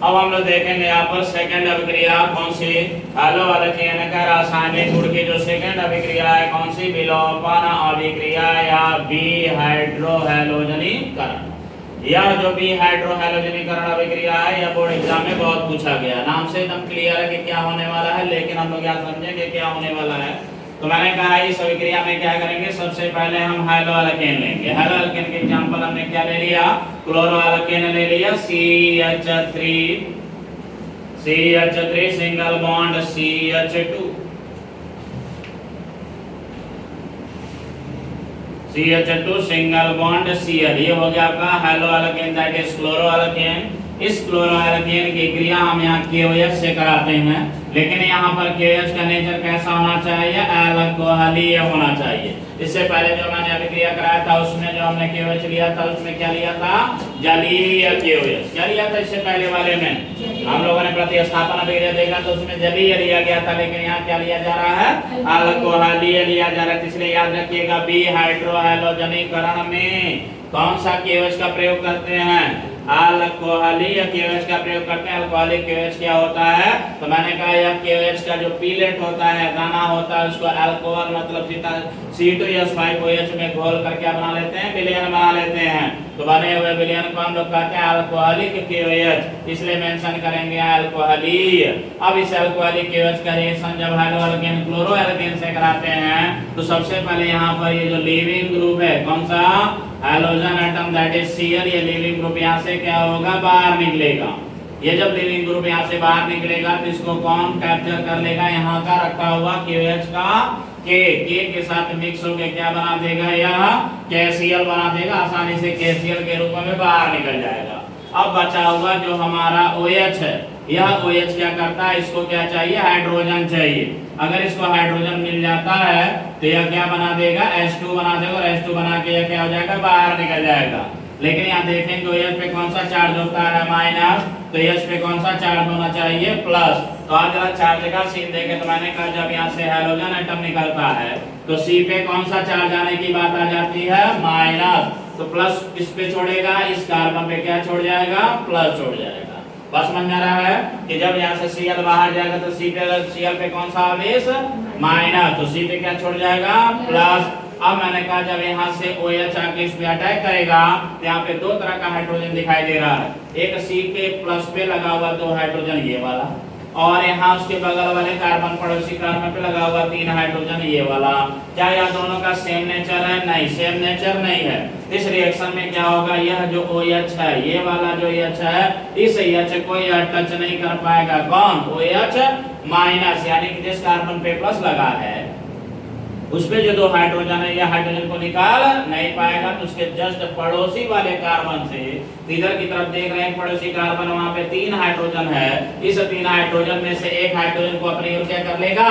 अब हम लोग देखेंगे यहाँ पर सेकंड अभिक्रिया कौन सी, हेलो अल्केन का रासायनिक गुण की जो सेकंड अभिक्रिया है कौन सी, विलोपन अभिक्रिया या बी हाइड्रोहैलोजनीकरण। यह जो बी हाइड्रोहैलोजनीकरण अभिक्रिया है यह बोर्ड एग्जाम में बहुत पूछा गया, नाम से एकदम क्लियर है कि क्या होने वाला है, लेकिन हम लोग यहाँ समझेंगे क्या होने वाला है। तो मैंने कहा इस अभिक्रिया में क्या करेंगे, सबसे पहले हम हैलोअल्केन लेंगे। हैलोअल्केन के एग्जांपल हमने क्या ले लिया, क्लोरोअल्केन ले लिया, CH3 single bond CH2, CH2 single bond Cl, ये हो गया आपका हैलोअल्केन दैट इज क्लोरोअल्केन। इस क्लोरोअल्केन की क्रिया हम यहाँ KOH से कराते हैं, लेकिन यहाँ पर KOH का नेचर कैसा होना चाहिए, अल्कोहलीय होना चाहिए। इससे पहले जो मैंने अभिक्रिया कराया था उसमें जो हमने KOH लिया था उसमें क्या लिया था, जलीय KOH। क्या लिया था इससे पहले वाले में, हम लोगों ने प्रतिस्थापन अभिक्रिया देखा तो उसमें जलीय लिया गया था, लेकिन यहाँ क्या लिया जा रहा है, अल्कोहलीय लिया जा रहा है। इसलिए याद रखिएगा बी हाइड्रोहैलोजनीकरण में कौन सा KOH का प्रयोग करते हैं, अल्कोहलीय KOH का प्रयोग करते हैं। अल्कोहलिक KOH क्या होता है, तो मैंने कहा यह KOH का जो पीलेट होता है, दाना होता है, उसको अल्कोहल मतलब C2H5OH में घोल कर क्या बना लेते हैं, विलयन बना लेते हैं। तो बने हुए विलयन को हम लोग कहते हैं अल्कोहलिक KOH, इसलिए मेंशन करेंगे अल्कोहलीय। अब इस अल्कोहलिक KOH का रिएक्शन जब हाइड्रोअल्केन क्लोरोअल्केन से कराते हैं तो सबसे पहले यहाँ पर ये जो लीविंग ग्रुप है कौन सा, hydrogen atom that is Cl, ये लीविंग ग्रुप यहाँ से क्या होगा, बाहर निकलेगा। ये जब लीविंग ग्रुप यहाँ से बाहर निकलेगा तो इसको कौन कैप्चर कर लेगा, यहाँ का रखा हुआ KOH का K के साथ मिक्स होकर क्या बना देगा, यह KCl बना देगा, आसानी से KCl के रूप में बाहर निकल जाएगा। अब बचा हुआ जो हमारा OH है, यह OH क्या करता है, इसको क्या चाहिए, हाइड्रोजन चाहिए। अगर इसको हाइड्रोजन मिल जाता है तो यह क्या बना देगा, H2 बना देगा, और H2 बना के यह क्या हो जाएगा, बाहर निकल जाएगा। लेकिन यहाँ देखेंगे OH पे कौन सा चार्ज होता है, माइनस, तो H पे कौन सा चार्ज होना चाहिए, प्लस। तो आज जरा चार्ज का सीन देखे तो मैंने कहा जब यहाँ से हाइड्रोजन एटम निकलता है तो C पे कौन सा चार्ज आने की बात आ जाती है, माइनस। तो प्लस किस पे छोड़ेगा, इस कार्बन पे क्या छोड़ जाएगा, प्लस छोड़ जाएगा। बस समझ में आ रहा है कि जब यहाँ से Cl बाहर जाएगा तो Cl पे कौन सा आवेश, माइनस, तो C पे क्या छोड़ जाएगा, प्लस। अब मैंने कहा जब यहाँ से OH आके इस पे अटैक करेगा तो यहाँ पे दो तरह का हाइड्रोजन दिखाई दे रहा है, एक C के प्लस पे लगा हुआ 2 हाइड्रोजन ये वाला, और यहाँ उसके बगल वाले कार्बन पड़ोसी कार्बन पे लगा हुआ 3 हाइड्रोजन ये वाला। क्या यह दोनों का सेम नेचर है, नहीं, सेम नेचर नहीं है। इस रिएक्शन में क्या होगा, यह जो OH है, ये वाला जो OH है, इस OH को यह टच नहीं कर पाएगा, कौन, OH माइनस, यानी कि जिस कार्बन पे प्लस लगा है उस पे जो 2 हाइड्रोजन है, यह हाइड्रोजन को निकाल नहीं पाएगा। तो उसके जस्ट पड़ोसी वाले कार्बन से, इधर की तरफ देख रहे हैं पड़ोसी कार्बन, वहां पे 3 हाइड्रोजन है, इस 3 हाइड्रोजन में से एक हाइड्रोजन को अपनी ओर क्या कर लेगा,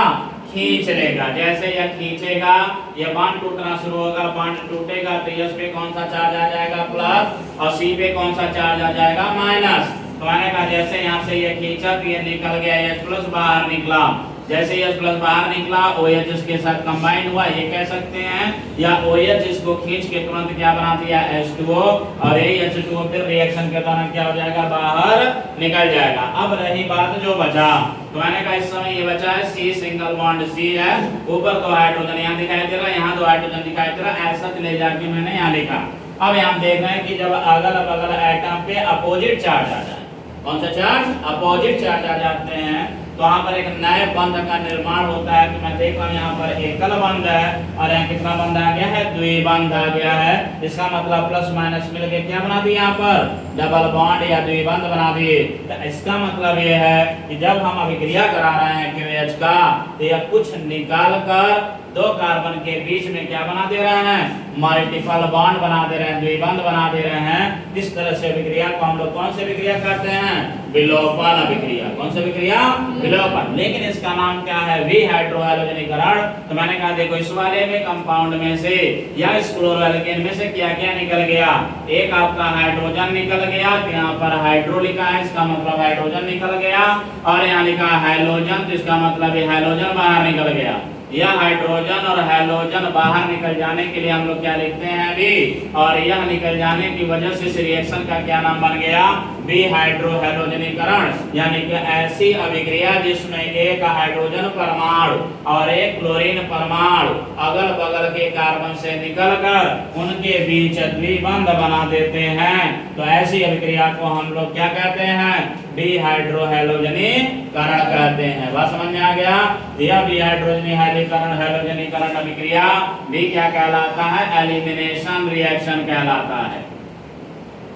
खींच लेगा। जैसे यह खींचेगा यह बॉन्ड टूटना शुरू होगा, बॉन्ड टूटेगा तो H पे कौन सा चार्ज आ जाएगा, प्लस, और C पे कौन सा चार्ज आ जाएगा, माइनस। तो मैंने कहा जैसे यहाँ से ये खींचा तो ये निकल गया, H प्लस बाहर निकला, जैसे H प्लस बाहर निकला OH इसके साथ कंबाइन हुआ, ये कह सकते हैं, या OH इसको खींच के तुरंत क्या बना दिया, H2O, और यही H2O फिर रिएक्शन के दौरान क्या हो जाएगा, बाहर निकल जाएगा। अब रही बात जो बचा, तो मैंने कहा इस समय ये बचा है C सिंगल बॉन्ड C है, ऊपर 2 हाइड्रोजन यहाँ दिखाई दे रहा है, यहाँ 2 हाइड्रोजन दिखाई दे रहा है, ऐसा ले जाके मैंने यहाँ लिखा। अब यहाँ देख रहे हैं कि जब अगल बगल एटम पे अपोजिट चार्ज आ जाए, कौन सा चार्ज, अपोजिट चार्ज आ जाते हैं, तो वहां पर एक नए बंध का निर्माण होता है। तो मैं देख रहा हूँ यहाँ पर एकल बंध है और यहाँ कितना बंध आ गया है, द्विबंध आ गया है। इसका मतलब प्लस माइनस मिलके क्या बना दिया, यहाँ पर डबल बॉन्ड या द्विबंध बना दिए। तो इसका मतलब ये है कि जब हम अभिक्रिया करा रहे हैं KOH का, तो यह कुछ निकाल कर 2 कार्बन के बीच में क्या बना दे रहे हैं, मल्टीपल बॉन्ड बना दे रहे हैं, द्विबंध बना दे रहे हैं। इस तरह से अभिक्रिया को हम लोग कौन सी अभिक्रिया करते हैं, विलोपन अभिक्रिया। कौन सी अभिक्रिया, विलोपन। लेकिन इसका नाम क्या है, वी हाइड्रोहैलोजनीकरण। तो मैंने कहा देखो इस वाले में कंपाउंड में से या इस क्लोरोअल्केन में से क्या क्या निकल गया, एक आपका हाइड्रोजन निकल गया, तो यहाँ पर हाइड्रो लिखा है, इसका मतलब हाइड्रोजन निकल गया, और यहाँ लिखा है हाइलोजन, तो इसका मतलब ये हाइलोजन बाहर निकल गया। यह हाइड्रोजन और हैलोजन बाहर निकल जाने के लिए हम लोग क्या लिखते हैं बी, और यह निकल जाने की वजह से इस रिएक्शन का क्या नाम बन गया, बी हाइड्रोहैलोजनीकरण। यानी कि ऐसी अभिक्रिया जिसमें एक हाइड्रोजन परमाणु और एक क्लोरीन परमाणु अगल बगल के कार्बन से निकलकर उनके बीच द्विबंध बना देते हैं, तो ऐसी अभिक्रिया को हम लोग क्या कहते हैं, डिहाइड्रोहैलोजनीकरण कहते हैं। बात समझ में आ गया। यह डिहाइड्रोजनीकरण अभिक्रिया भी क्या कहलाता है, एलिमिनेशन रिएक्शन कहलाता है।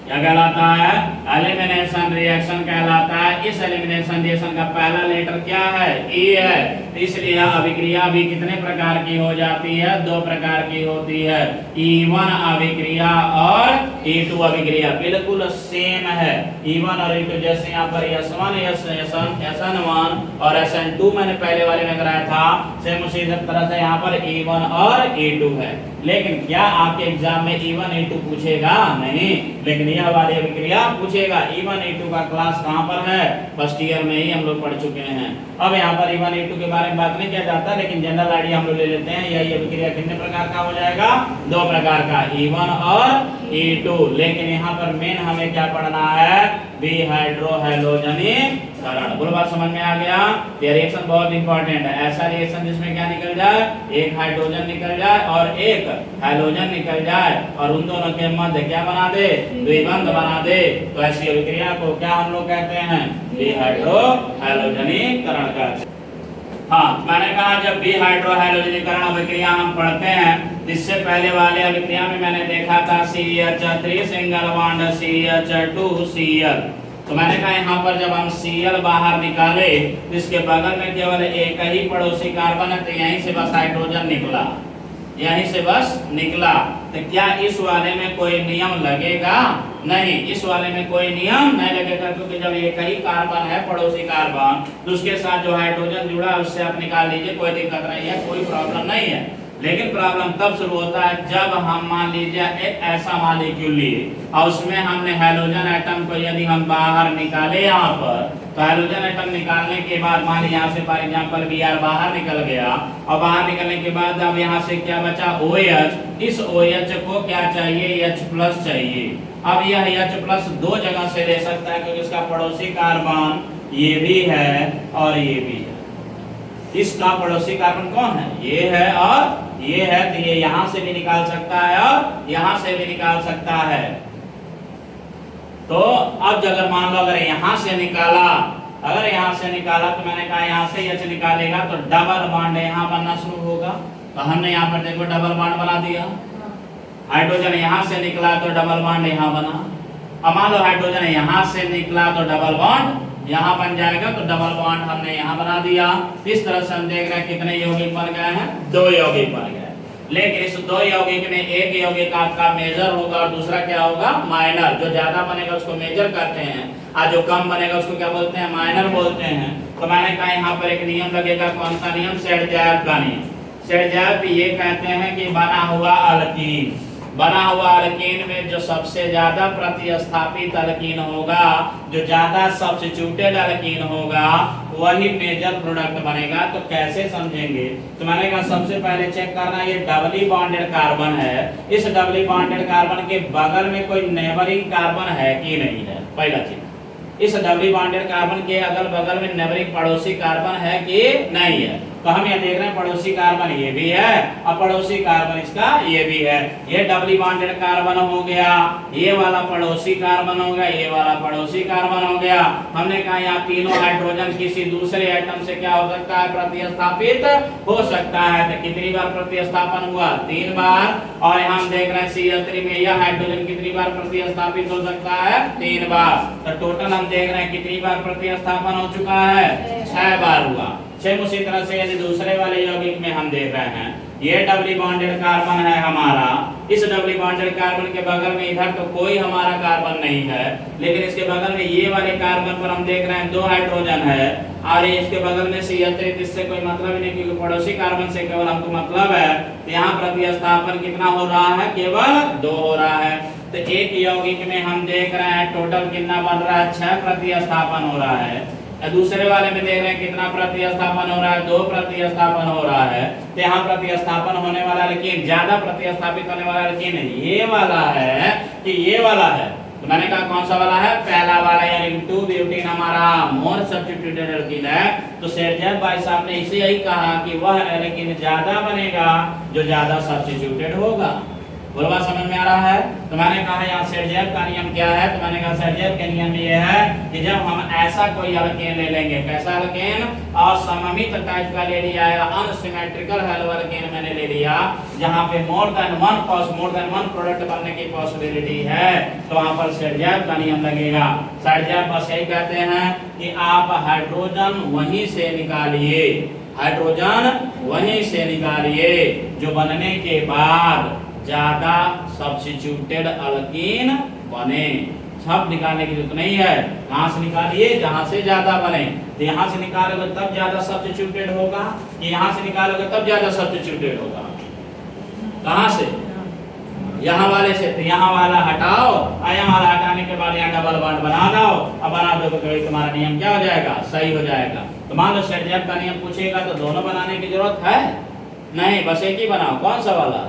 क्या कहलाता है, एलिमिनेशन रिएक्शन कहलाता है। इस एलिमिनेशन रिएक्शन का पहला लेटर क्या है, ई है, इसलिए अभिक्रिया भी कितने प्रकार की हो जाती है, दो प्रकार की होती है, E1 अभिक्रिया और E2 अभिक्रिया। बिल्कुल सेम है E1 और E2, जैसे यहाँ पर S1 SN1 और SN2 मैंने पहले वाले में कराया था, सेम उसी तरह से यहाँ पर E1 और E2 है। लेकिन क्या आपके एग्जाम में E1 E2 पूछेगा, नहीं, लेकिन यह वाली अभिक्रिया पूछेगा। E1 E2 का क्लास कहाँ पर है, फर्स्ट ईयर में ही हम लोग पढ़ चुके हैं। अब यहाँ पर E1 E2 के बारे में बात नहीं किया जाता, लेकिन जनरल आइडिया हम लोग ले लेते हैं। यही अभिक्रिया कितने प्रकार का हो जाएगा, दो प्रकार का, E1 और E2। लेकिन यहाँ पर मेन हमें क्या पढ़ना है, डिहाइड्रोहैलोजनीकरण। बोलो बात समझ में आ गया। ये रिएक्शन बहुत इंपॉर्टेंट है। ऐसा रिएक्शन जिसमें क्या निकल जाए, एक हाइड्रोजन निकल जाए और एक हैलोजन निकल जाए और उन दोनों के मध्य क्या बना दे, द्विबंध बना दे, तो ऐसी अभिक्रिया को क्या हम लोग कहते हैं, डिहाइड्रोहैलोजनीकरण कहते हैं। हाँ, मैंने कहा जब डिहाइड्रोहैलोजनीकरण अभिक्रिया हम पढ़ते हैं, इससे पहले वाले अभिक्रिया में मैंने देखा था CH3 सिंगल बॉन्ड CH2Cl। तो मैंने कहा यहाँ पर जब हम Cl बाहर निकाले, इसके बगल में केवल एक ही पड़ोसी कार्बन है, तो यहीं से बस हाइड्रोजन निकला, यहीं से बस निकला। तो क्या इस वाले में कोई नियम लगेगा, नहीं, इस वाले में कोई नियम नहीं लगेगा, क्योंकि जब एक ही कार्बन है पड़ोसी कार्बन, तो उसके साथ जो हाइड्रोजन जुड़ा है उससे आप निकाल लीजिए, कोई दिक्कत नहीं है, कोई प्रॉब्लम नहीं है। लेकिन प्रॉब्लम तब शुरू होता है जब हम मान लीजिए एक ऐसा मॉलिक्यूल लिए और उसमें हमने हैलोजन एटम को यदि हम बाहर निकाले यहाँ पर, तो हैलोजन एटम निकालने के बाद मान लीजिए यहाँ से फॉर एग्जांपल Br बाहर निकल गया, और बाहर निकलने के बाद अब यहाँ से क्या बचा, OH। इस OH को क्या चाहिए, H+ चाहिए। अब यह H+ दो जगह से ले सकता है, क्योंकि इसका पड़ोसी कार्बन ये भी है और ये भी है। इसका पड़ोसी कार्बन कौन है, ये है और ये है, तो ये यहाँ से भी निकाल सकता है और यहाँ से भी निकाल सकता है। तो अब अगर मान लो अगर यहाँ से निकाला, अगर यहाँ से निकाला, तो मैंने कहा यहाँ से H निकालेगा तो डबल बॉन्ड यहाँ बनना शुरू होगा। तो हमने यहाँ पर देखो डबल बॉन्ड बना दिया। हाइड्रोजन यहाँ से निकला तो डबल बॉन्ड यहाँ बना। अब मान लो हाइड्रोजन यहाँ से निकला तो डबल बॉन्ड यहाँ बन जाएगा, तो डबल बॉन्ड हमने यहाँ बना दिया। इस तरह से हम देख रहे हैं कितने यौगिक बन गए हैं, दो यौगिक बन गए। लेकिन इस दो यौगिक में एक यौगिक आपका मेजर होगा और दूसरा क्या होगा, माइनर। जो ज्यादा बनेगा उसको मेजर कहते हैं और जो कम बनेगा उसको क्या बोलते हैं, माइनर बोलते हैं। तो मैंने कहा यहाँ पर एक नियम लगेगा, कौन सा नियम, सेडजैव का नियम। सेडजैव ये कहते हैं कि बना हुआ अल्कीन, बना हुआ अल्कीन में जो सबसे ज्यादा प्रतिस्थापित अल्कीन होगा, जो ज्यादा सब्स्टिट्यूटेड अल्कीन होगा, वही मेजर प्रोडक्ट बनेगा। तो कैसे समझेंगे, तो मैंने कहा सबसे पहले चेक करना, ये डबली बॉन्डेड कार्बन है, इस डबली बॉन्डेड कार्बन के बगल में कोई नेबरिंग कार्बन है कि नहीं है, पहला चीज। इस डबली बॉन्डेड कार्बन के अगल बगल में नेबरिंग पड़ोसी कार्बन है कि नहीं है। तो हम ये देख रहे हैं पड़ोसी कार्बन ये भी है और पड़ोसी कार्बन इसका ये भी है। ये डबली बॉन्डेड कार्बन हो गया, ये वाला पड़ोसी कार्बन हो गया, ये वाला पड़ोसी कार्बन हो गया। हमने कहा यहाँ तीनों हाइड्रोजन किसी दूसरे एटम से क्या हो सकता है, प्रतिस्थापित हो सकता है। तो कितनी बार प्रतिस्थापन हुआ, 3 बार। और यहाँ हम देख रहे हैं CH3 में यह हाइड्रोजन कितनी बार प्रतिस्थापित हो सकता है, 3 बार। तो टोटल हम देख रहे हैं कितनी बार प्रतिस्थापन हो चुका है, 6 बार हुआ। सेम उसी तरह से यदि दूसरे वाले यौगिक में हम देख रहे हैं, ये डबली बॉन्डेड कार्बन है हमारा, इस डबली बॉन्डेड कार्बन के बगल में इधर तो कोई हमारा कार्बन नहीं है, लेकिन इसके बगल में ये वाले कार्बन पर हम देख रहे हैं 2 हाइड्रोजन है और इसके बगल में CH3, इससे कोई मतलब ही नहीं, क्योंकि पड़ोसी कार्बन से केवल हमको मतलब है। तो यहाँ प्रतिस्थापन कितना हो रहा है, केवल 2 हो रहा है। तो एक यौगिक में हम देख रहे हैं टोटल कितना बन रहा है, 6 प्रतिस्थापन हो रहा है। दूसरे वाले में देख रहे हैं कितना प्रतिस्थापन हो रहा है, 2 प्रतिस्थापन हो रहा है। तो यहाँ प्रतिस्थापन होने वाला लेकिन ज्यादा प्रतिस्थापित होने वाला लेकिन ये वाला है कि ये वाला है। तो मैंने कहा कौन सा वाला है, पहला वाला, यानी 2 ब्यूटीन हमारा मोर सब्स्टिट्यूटेड एल्कीन है। तो शेरजेफ भाई साहब ने इसे यही कहा कि वह एल्कीन ज्यादा बनेगा जो ज्यादा सब्स्टिट्यूटेड होगा। बोल बात समझ में आ रहा है। तो मैंने कहा यहाँ शेरजेफ का नियम क्या है, तो मैंने कहा शेरजेफ के नियम ये है कि जब हम ऐसा कोई एल्केन ले लेंगे, कैसा एल्केन, असममित टाइप का ले लिया है, अनसिमेट्रिकल हेलो एल्केन मैंने ले लिया, जहाँ पे मोर देन वन प्रोडक्ट बनने की पॉसिबिलिटी है, तो वहाँ पर शेरजेफ का नियम लगेगा। शेरजेफ बस यही कहते हैं कि आप हाइड्रोजन वहीं से निकालिए, हाइड्रोजन वहीं से निकालिए जो बनने के बाद ज्यादा सब्स्टिट्यूटेड एल्कीन बने। सब निकालने की जरूरत नहीं है, कहां से निकालिए, जहां से ज्यादा बने। तो यहां से निकालोगे तब ज्यादा सब्स्टिट्यूटेड होगा, कि यहां से निकालोगे तब ज्यादा सब्स्टिट्यूटेड होगा। कहां से, यहाँ वाले से। तो यहाँ वाला हटाओ और यहाँ वाला हटाने के बाद यहाँ डबल बॉन्ड बना दो, अब बना दो तो तुम्हारा नियम क्या हो जाएगा, सही हो जाएगा। तो मान लो शेरजेफ का नियम पूछेगा तो दोनों बनाने की जरूरत है नहीं, बस एक ही बनाओ। कौन सा वाला,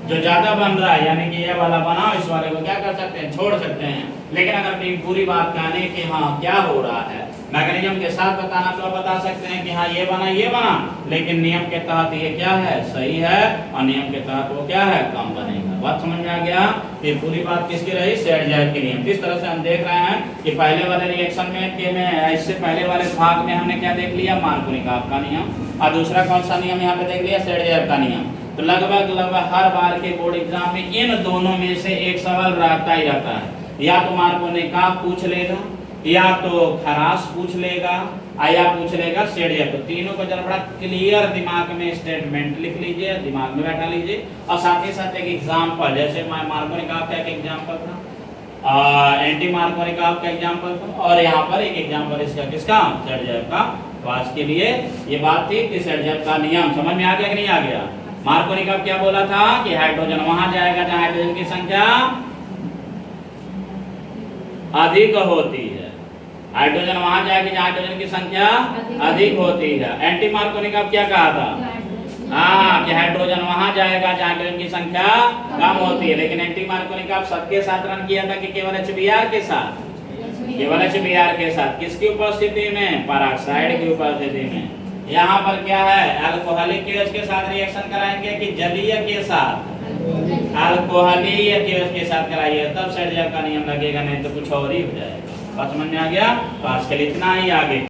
जो ज्यादा बन रहा है, यानी कि ये वाला बनाओ, इस वाले को क्या कर सकते हैं, छोड़ सकते हैं। लेकिन अगर पूरी बात कहने कि हाँ क्या हो रहा है, मैकेनिज्म के साथ बताना तो बता सकते हैं कि हाँ ये बना, लेकिन नियम के तहत ये क्या है, सही है, और नियम के तहत वो क्या है, कम बनेगा। बात समझ में आ गया। ये पूरी बात किसकी रही, शेरजेफ के नियम। किस तरह से हम देख रहे हैं कि पहले वाले रिएक्शन में इससे पहले वाले भाग में हमने क्या देख लिया, मार्कोनिकॉफ का नियम, और दूसरा कौन सा नियम यहाँ पे देख लिया, शेरजेफ का नियम। तो लगभग हर बार के बोर्ड एग्जाम में इन दोनों में से एक सवाल रहता ही रहता है, या तो मार्कोनिकॉफ पूछ लेगा, या तो खरास पूछ लेगा, या पूछ लेगा शेरजेफ। तो तीनों को जरा बड़ा क्लियर दिमाग में स्टेटमेंट लिख लीजिए, दिमाग में बैठा लीजिए, और साथ ही साथ एक एग्जाम्पल, जैसे मार्कोनिकॉफ का एक एग्जाम्पल था, एंटी मार्कोनिकॉफ का एग्जाम्पल था, और यहाँ पर एक एग्जाम्पल इसका किसका, शेरजेफ का। तो आज के लिए ये बात थी कि शेरजेफ का नियम समझ में आ गया कि नहीं आ गया। मार्कोनिकॉफ क्या बोला था कि हाइड्रोजन वहां जाएगा जहां हाइड्रोजन की संख्या अधिक होती है, हाइड्रोजन वहां जाएगी जहां हाइड्रोजन की संख्या अधिक होती है। एंटी मार्कोनिकॉफ क्या कहा था, हाँ कि हाइड्रोजन वहां जाएगा जहां हाइड्रोजन की संख्या कम होती है। लेकिन एंटी मार्कोनिकॉफ सबके साथ रन किया था कि केवल HBr के साथ, केवल HBr के साथ, किसकी उपस्थिति में, पेरोक्साइड की उपस्थिति में। यहाँ पर क्या है, अल्कोहलिक केस के साथ रिएक्शन कराएंगे कि जलीय के साथ, अल्कोहलीय केस के साथ कराइए, तब शेरजेफ का नियम लगेगा, नहीं तो कुछ और ही हो जाएगा। बात समझ में आ गया। तो आज के लिए इतना ही, आगे